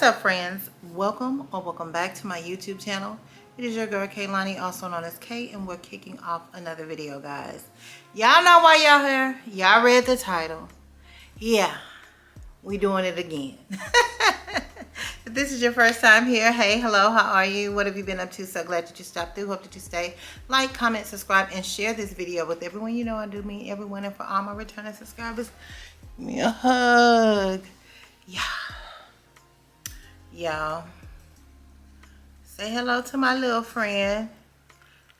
What's up, friends? Welcome or welcome back to my YouTube channel. It is your girl Kaye Lanhi, also known as Kay, and we're kicking off another video, guys. Y'all know why y'all here. Y'all read the title. Yeah, we doing it again. If this is your first time here, hey, hello, how are you? What have you been up to? So glad that you stopped through. Hope that you stay. Like, comment, subscribe, and share this video with everyone. You know I do mean everyone, and for all my returning subscribers, give me a hug. Yeah. Y'all, say hello to my little friend.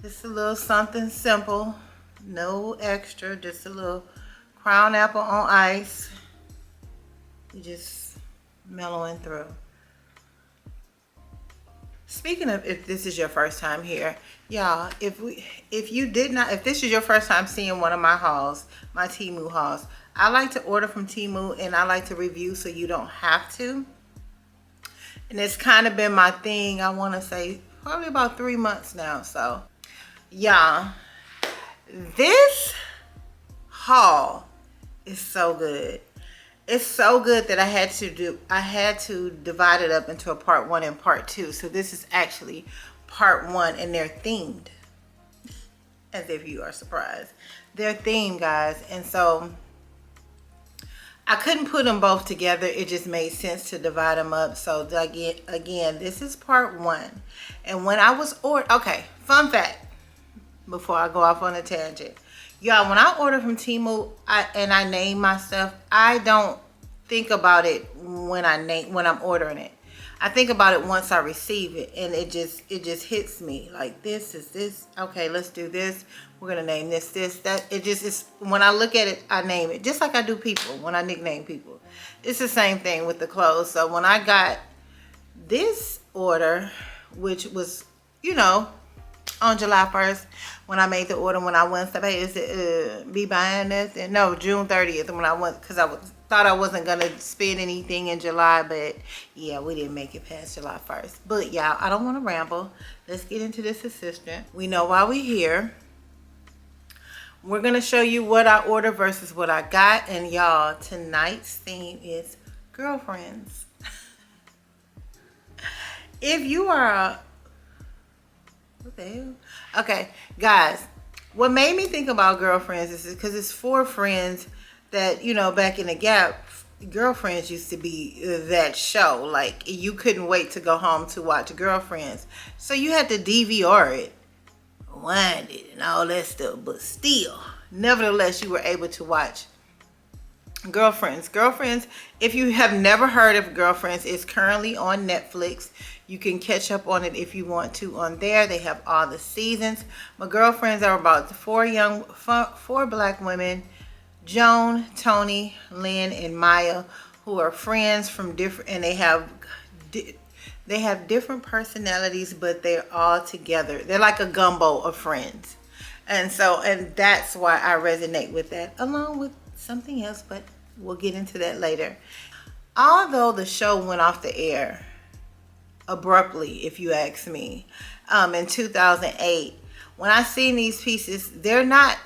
Just a little something simple, no extra, just a little crown apple on ice. We just mellowing through. Speaking of, if this is your first time here, y'all, if this is your first time seeing one of my hauls, my TEMU hauls, I like to order from TEMU and I like to review so you don't have to. And it's kind of been my thing, I want to say, probably about 3 months now. So, y'all, this haul is so good. It's so good that I had to divide it up into a part 1 and part 2. So this is actually part 1, and they're themed. As if you are surprised. They're themed, guys. And so I couldn't put them both together. It just made sense to divide them up. So again, this is part 1. And when I was okay, fun fact, before I go off on a tangent. Y'all, when I order from TEMU and I name my stuff, I don't think about it when I'm ordering it. I think about it once I receive it, and it just hits me like, this is this. Okay, let's do this. We're gonna name this, that. It just is, when I look at it, I name it, just like I do people when I nickname people. It's the same thing with the clothes. So when I got this order, which was, you know, on July 1st, when I made the order, when I went to be buying this, and no, June 30th when I went, because thought I wasn't gonna spend anything in July, but yeah, we didn't make it past July 1st. But y'all, I don't want to ramble. Let's get into this assistant. We know why we're here. We're gonna show you what I ordered versus what I got, and y'all, tonight's theme is girlfriends. If you are what the hell? Okay, guys, what made me think about girlfriends is because it's 4 friends that, you know, back in the Gap, Girlfriends used to be that show. Like, you couldn't wait to go home to watch Girlfriends. So you had to DVR it, wind it, and all that stuff. But still, nevertheless, you were able to watch Girlfriends. Girlfriends, if you have never heard of Girlfriends, it's currently on Netflix. You can catch up on it if you want to on there. They have all the seasons. My Girlfriends are about 4 black women, Joan, Tony, Lynn, and Maya, who are friends from different, and they have different personalities, but they're all together. They're like a gumbo of friends. And that's why I resonate with that, along with something else, but we'll get into that later. Although the show went off the air abruptly, if you ask me, in 2008, when I seen these pieces, they're not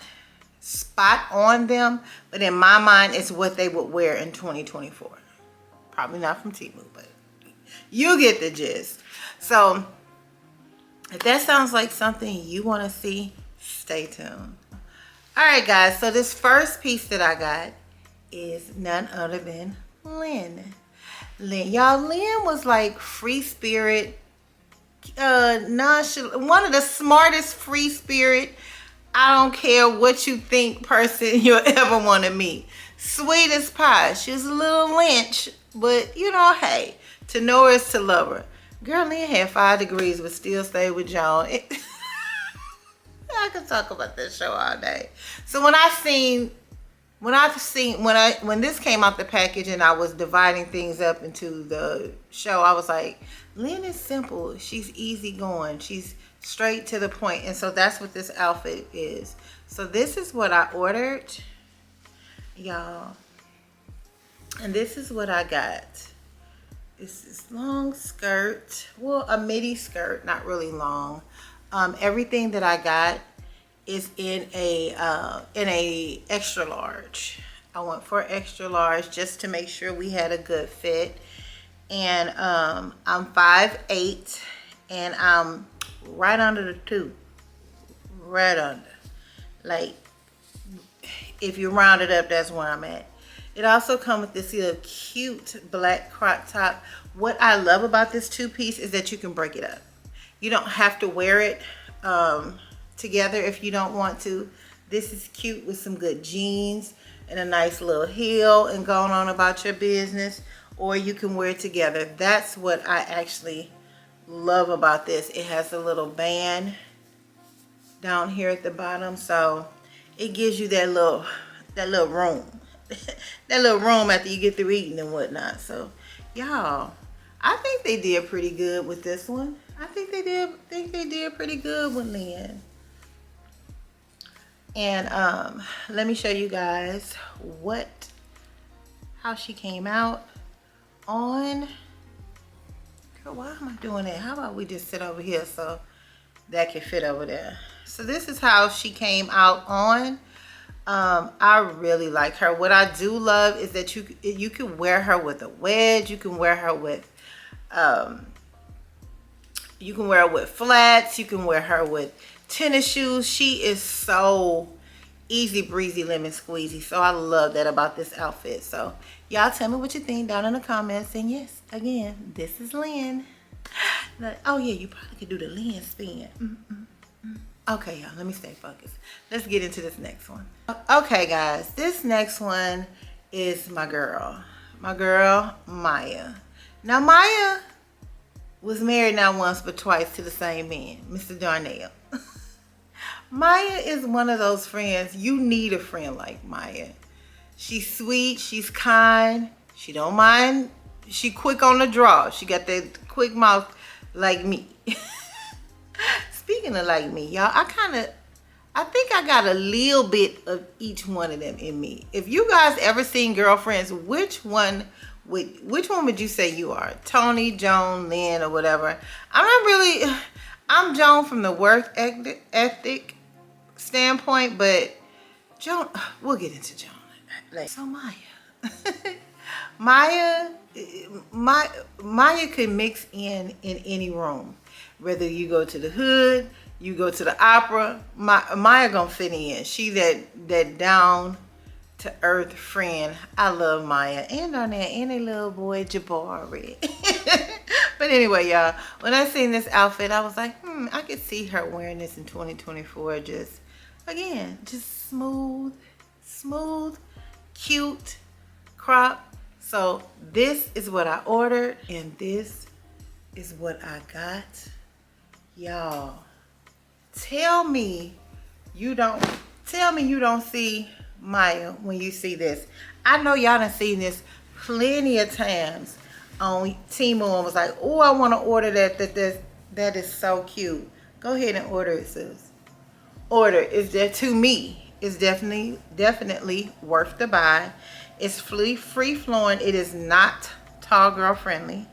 spot on them, but in my mind, it's what they would wear in 2024. Probably not from TEMU, but you get the gist. So if that sounds like something you want to see, stay tuned. All right, guys, so this first piece that I got is none other than Lynn. Y'all, Lynn was like free spirit, nonchalant, one of the smartest free spirit, I don't care what you think person you'll ever want to meet. Sweet as pie. She was a little lynch, but you know, hey, to know her is to love her. Girl, Lynn had 5 degrees but still stayed with Joan. I could talk about this show all day. So when this came out the package and I was dividing things up into the show, I was like, Lynn is simple. She's easygoing. She's straight to the point. And so that's what this outfit is. So this is what I ordered, y'all. And this is what I got. It's this long skirt. Well, a midi skirt, not really long. Everything that I got is in a extra large. I went for extra large just to make sure we had a good fit. And I'm 5'8", and I'm right under the 2. Right under. Like, if you round it up, that's where I'm at. It also comes with this little cute black crop top. What I love about this 2-piece is that you can break it up. You don't have to wear it together if you don't want to. This is cute with some good jeans and a nice little heel and going on about your business. Or you can wear it together. That's what I actually love about this. It has a little band down here at the bottom, so it gives you that little room. That little room after you get through eating and whatnot. So y'all, I think they did pretty good with this one. I think they did pretty good with Lynn. And let me show you guys how she came out on. Girl, why am I doing that? How about we just sit over here so that can fit over there? So this is how she came out on. I really like her. What I do love is that you can wear her with a wedge. You can wear her with flats. You can wear her with tennis shoes. She is so easy breezy, lemon squeezy. So I love that about this outfit. So y'all tell me what you think down in the comments. And yes, again, this is Lynn. Oh yeah, you probably could do the Lynn spin. Okay, y'all, let me stay focused. Let's get into this next one. Okay, guys, this next one is my girl, Maya. Now, Maya was married not once but twice to the same man, Mr. Darnell. Maya is one of those friends. You need a friend like Maya. She's sweet, she's kind, she don't mind, she quick on the draw. She got that quick mouth like me. Speaking of like me, y'all, I think I got a little bit of each one of them in me. If you guys ever seen Girlfriends, which one would you say you are? Tony, Joan, Lynn, or whatever? I'm Joan from the work ethic standpoint, but Joan, we'll get into Joan. So Maya, Maya could mix in any room. Whether you go to the hood, you go to the opera, Maya gonna fit in. She that down to earth friend. I love Maya and Darnell and a little boy Jabari. But anyway, y'all, when I seen this outfit, I was like, I could see her wearing this in 2024. Just smooth, cute crop. So this is what I ordered, and this is what I got. Y'all, tell me you don't see Maya when you see this. I know y'all done seen this plenty of times on TEMU and was like, oh, I want to order that is so cute. Go ahead and order it, sis. Order. Is that, to me, it's definitely worth the buy. It's free flowing. It is not tall girl friendly.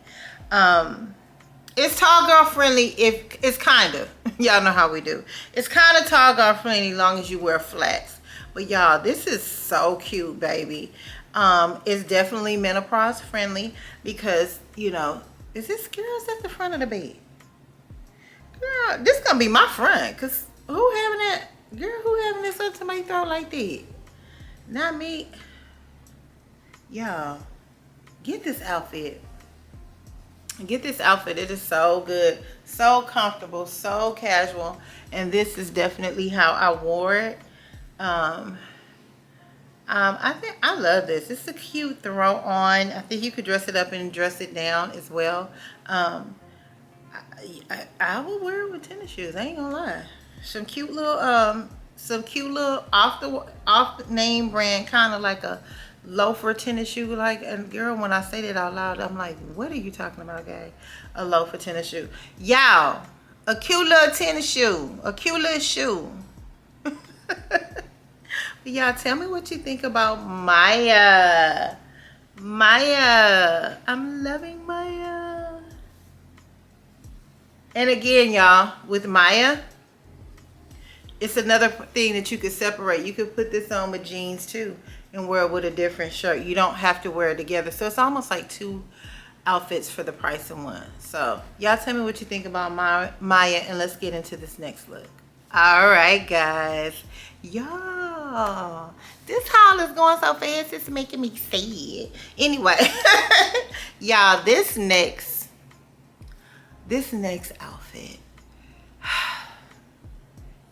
It's tall girl friendly if it's kind of, y'all know how we do. It's kind of tall girl friendly as long as you wear flats. But y'all, this is so cute, baby. It's definitely menopause friendly because, you know, is this girls at the front of the bed? Girl, this gonna be my front, cause who having this up to my throat like that? Not me. Y'all, get this outfit. Get this outfit. It is so good, so comfortable, so casual, and this is definitely how I wore it. I think I love this. It's a cute throw on. I think you could dress it up and dress it down as well. I will wear it with tennis shoes. I ain't gonna lie. Some cute little off the name brand, kind of like a loafer tennis shoe. Like, and girl, when I say that out loud, I'm like, what are you talking about, guy? A loafer tennis shoe. Y'all, a cute little tennis shoe. A cute little shoe. Y'all, tell me what you think about Maya. Maya. I'm loving Maya. And again, y'all, with Maya, it's another thing that you could separate. You could put this on with jeans too and wear it with a different shirt. You don't have to wear it together. So it's almost like two outfits for the price of one. So y'all tell me what you think about Maya, and let's get into this next look. All right, guys. Y'all, this haul is going so fast, it's making me sad. Anyway, y'all, this next outfit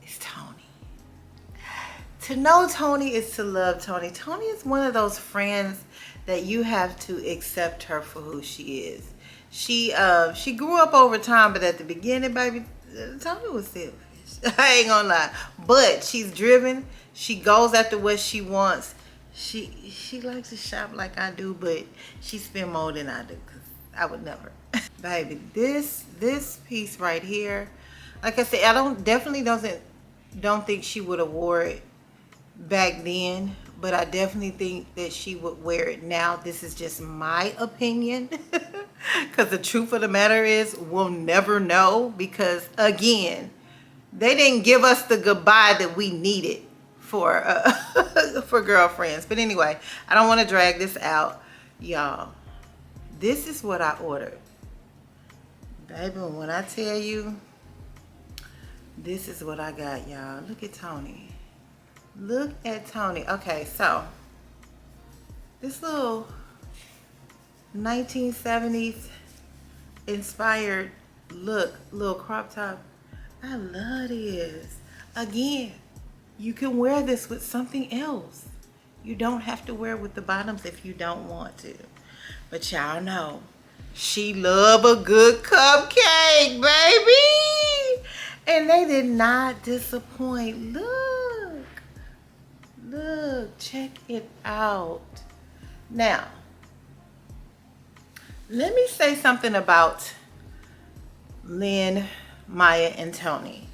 is Tony. To know Tony is to love Tony. Tony is one of those friends that you have to accept her for who she is. She grew up over time, but at the beginning, baby, Tony was selfish. I ain't gonna lie. But she's driven. She goes after what she wants. She likes to shop like I do, but she spend more than I do, because I would never. Baby, this piece right here, like I said, I don't think she would have wore it back then, but I definitely think that she would wear it now. This is just my opinion, because the truth of the matter is we'll never know, because again, they didn't give us the goodbye that we needed for for girlfriends. But anyway, I don't want to drag this out, y'all. This is what I ordered, baby. When I tell you, this is what I got, y'all. Look at Tony. Look at Tony. Okay, so this little 1970s inspired look, little crop top, I love this. Again, you can wear this with something else. You don't have to wear it with the bottoms if you don't want to. But y'all know, she love a good cupcake, baby. And they did not disappoint. Look, check it out. Now, let me say something about Lynn, Maya, and Tony.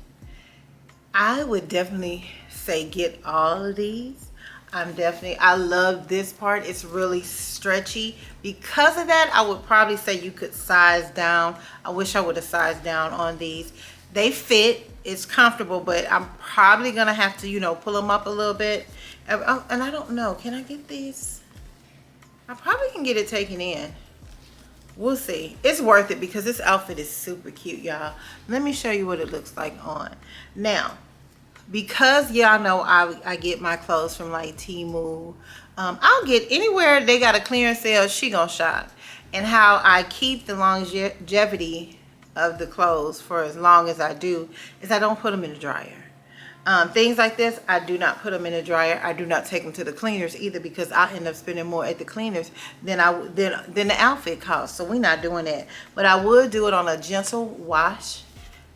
I would definitely say get all of these. I love this part. It's really stretchy. Because of that, I would probably say you could size down. I wish I would have sized down on these. They fit. It's comfortable, but I'm probably gonna have to, you know, pull them up a little bit. And I don't know, can I get these? I probably can get it taken in. We'll see. It's worth it because this outfit is super cute, y'all. Let me show you what it looks like on. Now, because y'all know I get my clothes from like TEMU. I'll get anywhere they got a clearance sale, she gonna shop. And how I keep the longevity of the clothes for as long as I do is I don't put them in the dryer. Things like this, I do not put them in the dryer. I do not take them to the cleaners either, because I end up spending more at the cleaners than the outfit costs. So we're not doing that. But I would do it on a gentle wash,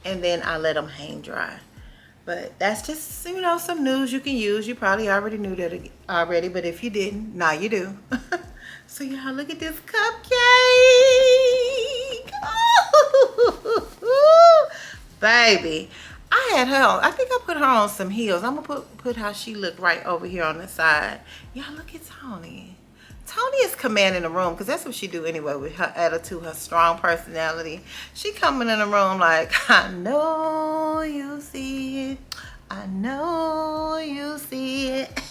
and then I let them hang dry. But that's just, you know, some news you can use. You probably already knew that already, but if you didn't, now you do. So y'all, look at this cupcake. Baby, I had her on, I think I put her on some heels. I'm gonna put how she looked right over here on the side. Y'all, look at Tony. Tony is commanding the room, because that's what she do anyway with her attitude, her strong personality. She coming in the room like, I know you see it. I know you see it.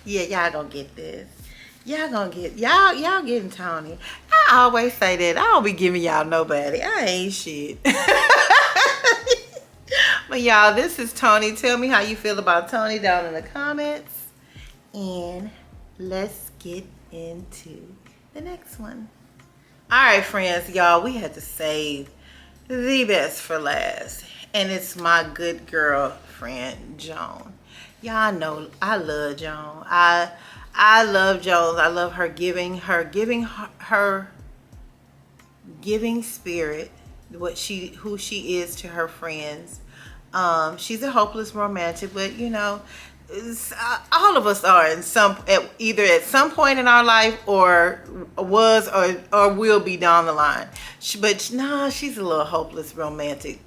Yeah, y'all gonna get this. Y'all getting Tony. I always say that. I don't be giving y'all nobody. I ain't shit. But y'all, this is Tony. Tell me how you feel about Tony down in the comments. And let's get into the next one. All right, friends, y'all, we had to save the best for last. And it's my good girlfriend, Joan. Y'all know I love Joan. I love Joan. I love her giving spirit, who she is to her friends. She's a hopeless romantic, but you know, all of us are either at some point in our life, or was, or will be down the line. But no, she's a little hopeless romantic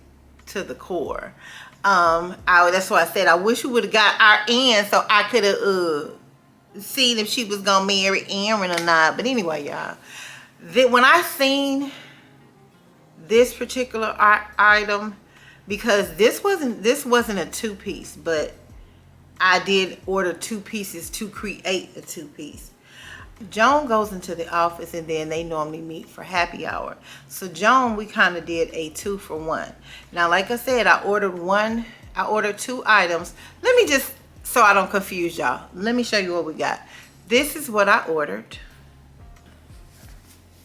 to the core. That's why I said I wish we would have got our end so I could have seen if she was gonna marry Aaron or not. But anyway, y'all, when I seen this particular item, because this wasn't a two-piece, but I did order two pieces to create a two-piece. Joan goes into the office and then they normally meet for happy hour. So Joan, we kind of did a 2-for-1. Now, like I said, I ordered 2 items. Let me just, so I don't confuse y'all, let me show you what we got. This is what I ordered.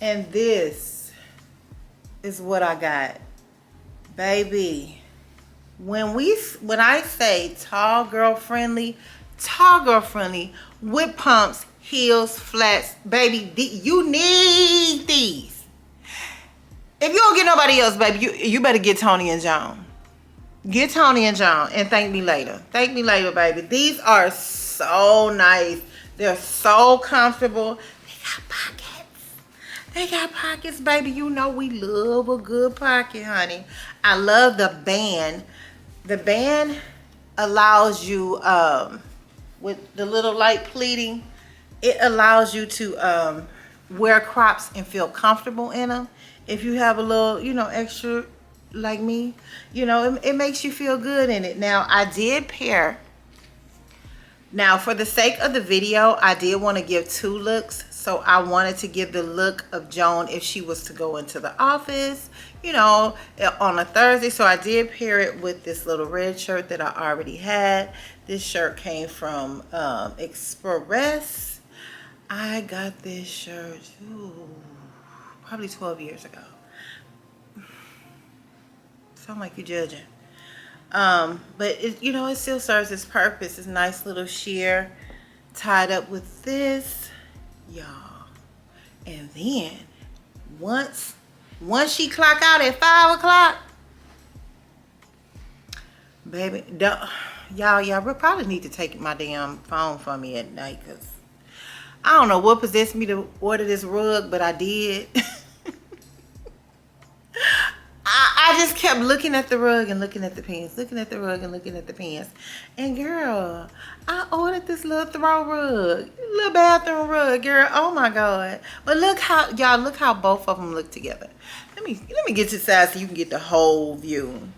And this is what I got. Baby, when I say tall girl friendly, with pumps, heels, flats, baby, you need these. If you don't get nobody else, baby, you better get Tony and Joan. Get Tony and Joan and thank me later. Thank me later, baby. These are so nice. They're so comfortable. They got pockets. They got pockets, baby. You know we love a good pocket, honey. I love the band. The band allows you, with the little light pleating, it allows you to wear crops and feel comfortable in them. If you have a little, you know, extra like me, you know, it makes you feel good in it. Now, I did pair. Now, for the sake of the video, I did want to give 2 looks. So I wanted to give the look of Joan if she was to go into the office, you know, on a Thursday. So I did pair it with this little red shirt that I already had. This shirt came from Express. I got this shirt probably 12 years ago. Sound like you're judging. But it, you know, it still serves its purpose. It's a nice little sheer tied up with this, y'all. And then once she clock out at 5 o'clock, baby, y'all probably need to take my damn phone from me at night, because I don't know what possessed me to order this rug, but I did. I just kept looking at the rug and looking at the pants, looking at the rug and looking at the pants. And girl, I ordered this little throw rug, little bathroom rug, girl. Oh my God. But look how, y'all, look how both of them look together. Let me get to the side so you can get the whole view.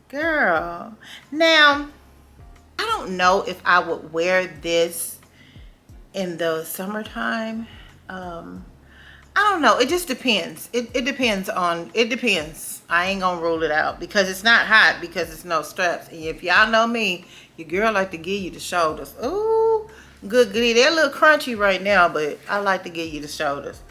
Girl. Now, I don't know if I would wear this in the summertime. I don't know. It just depends. It depends. I ain't gonna rule it out because it's not hot because it's no straps. And if y'all know me, your girl like to give you the shoulders. Ooh, good goody. They're a little crunchy right now, but I like to give you the shoulders.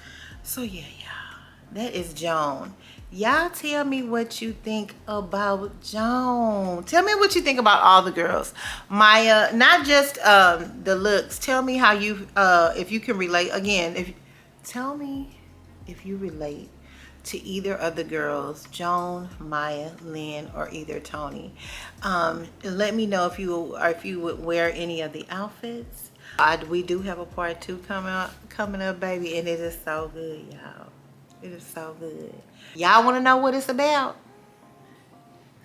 So yeah, y'all. That is Joan. Y'all tell me what you think about Joan. Tell me what you think about all the girls. Maya, not just the looks. Tell me how you, if you can relate. Again, tell me if you relate to either of the girls, Joan, Maya, Lynn, or either Tony. Let me know if you would wear any of the outfits. We do have a part 2 coming up, baby, and it is so good, y'all. It is so good. Y'all want to know what it's about?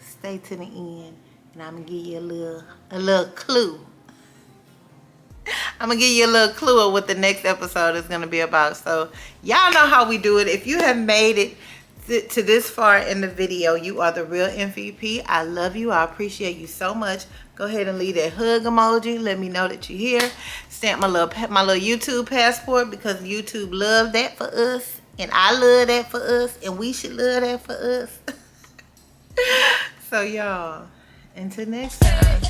Stay to the end, and I'm gonna give you a little clue. I'm gonna give you a little clue of what the next episode is gonna be about. So y'all know how we do it. If you have made it to this far in the video, you are the real MVP. I love you. I appreciate you so much. Go ahead and leave that hug emoji. Let me know that you're here. Stamp my little YouTube passport, because YouTube loves that for us, and I love that for us, and we should love that for us. So y'all, until next time.